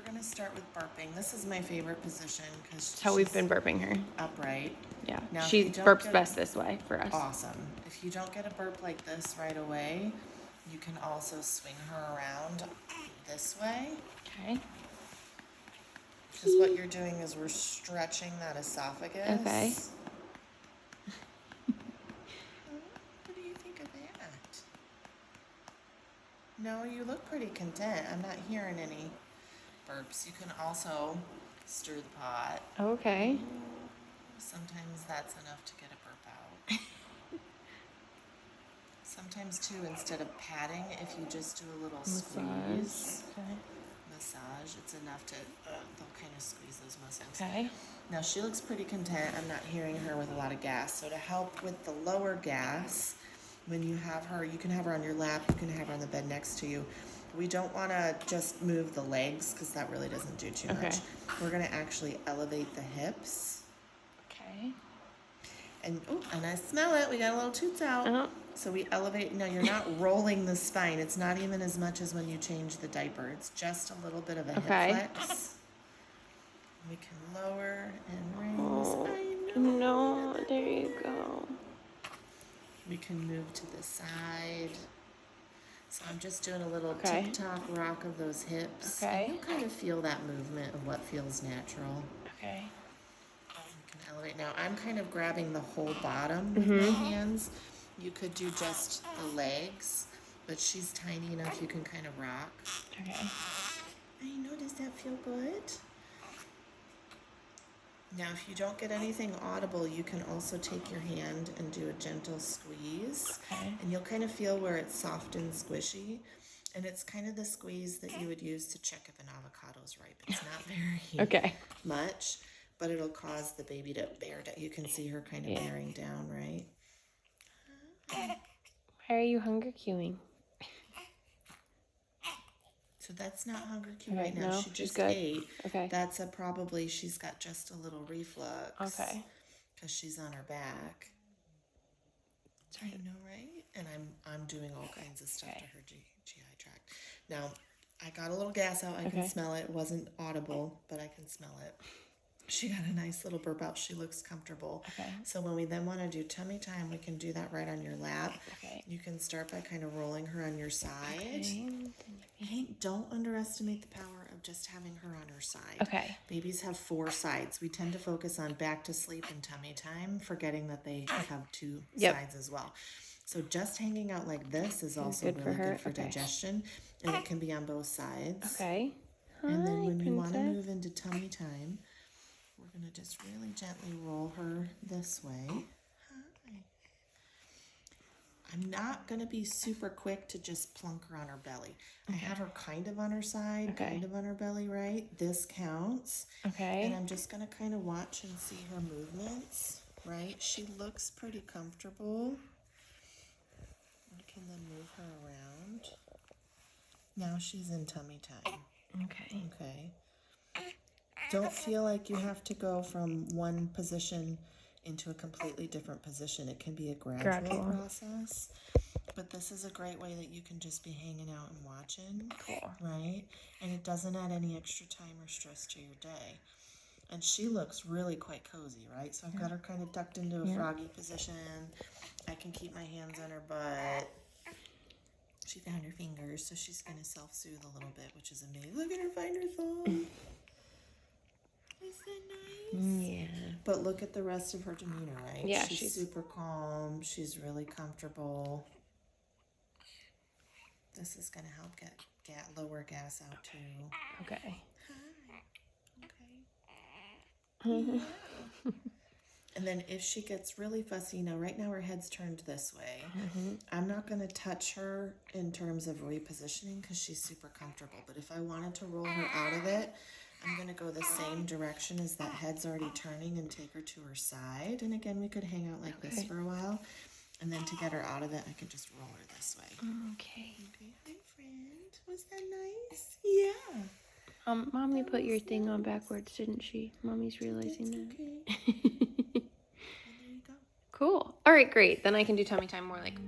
gonna start with burping. This is my favorite position because That's how we've been burping her. upright. Yeah. Now, if She you don't burps get- best this way for us. Awesome. If you don't get a burp like this right away, you can also swing her around this way. Okay. Because what you're doing is we're stretching that esophagus. Okay. What do you think of that? No, you look pretty content. I'm not hearing any burps. You can also stir the pot. Okay. Sometimes that's enough to get a burp out. Sometimes too, instead of patting, if you just do a little squeeze, massage, it's enough to, they'll kind of squeeze those muscles. Okay. Now she looks pretty content. I'm not hearing her with a lot of gas. So to help with the lower gas, when you have her, you can have her on your lap, you can have her on the bed next to you. We don't want to just move the legs because that really doesn't do too much. We're going to actually elevate the hips. Okay. And I smell it. We got a little toots out. Oh. So we elevate. No, you're not rolling the spine. It's not even as much as when you change the diaper. It's just a little bit of a hip flex. We can lower and raise the spine. No, there you go. We can move to the side. So I'm just doing a little tick-tock rock of those hips. Okay. And you kind of feel that movement of what feels natural. Okay. You can elevate. Now I'm kind of grabbing the whole bottom with my hands. You could do just the legs, but she's tiny enough you can kind of rock. Okay. I know, does that feel good? Now if you don't get anything audible, you can also take your hand and do a gentle squeeze. Okay. And you'll kind of feel where it's soft and squishy. And it's kind of the squeeze that you would use to check if an avocado's ripe. It's not very much, but it'll cause the baby to bear down. You can see her kind of bearing down, right? Why are you hunger cueing? So that's not hunger cue right now. No, She she's just good. ate. Okay. That's probably she's got just a little reflux. Okay. Because she's on her back. That's right. You know, right? And I'm doing all kinds of stuff to her GI tract. Now, I got a little gas out. I can smell it. It wasn't audible, but I can smell it. She got a nice little burp out. She looks comfortable. Okay. So when we then want to do tummy time, we can do that right on your lap. Okay. You can start by kind of rolling her on your side. Okay. Hey, don't underestimate the power of just having her on her side. Okay. Babies have 4 sides. We tend to focus on back to sleep and tummy time, forgetting that they have 2 sides as well. So just hanging out like this is also really good for digestion, and it can be on both sides. Okay. And then when you want to move into tummy time, we're going to just really gently roll her this way. Hi. I'm not going to be super quick to just plunk her on her belly. I have her kind of on her side, kind of on her belly, right? This counts. Okay. And I'm just going to kind of watch and see her movements, right? She looks pretty comfortable. I can then move her around. Now she's in tummy time. Okay. Okay. Don't feel like you have to go from one position into a completely different position. It can be a gradual process, but this is a great way that you can just be hanging out and watching, right? And it doesn't add any extra time or stress to your day. And she looks really quite cozy, right? So I've got her kind of tucked into a froggy position. I can keep my hands on her butt. She found her fingers, so she's going to self-soothe a little bit, which is amazing. Look at her find her thumb. Is that nice? Yeah. But look at the rest of her demeanor, right? Yeah, she's super calm. She's really comfortable. This is going to help get lower gas out too. Okay. Hi. Okay. Yeah. And then if she gets really fussy, now right now her head's turned this way. I'm not going to touch her in terms of repositioning because she's super comfortable. But if I wanted to roll her out of it, I'm going to go the same direction as that head's already turning and take her to her side. And again, we could hang out like this for a while. And then to get her out of it, I can just roll her this way. Okay. Okay, hi friend. Was that nice? Yeah. Mommy put your thing on backwards, didn't she? Mommy's realizing that. Okay. And there you go. Cool. All right, great. Then I can do tummy time more like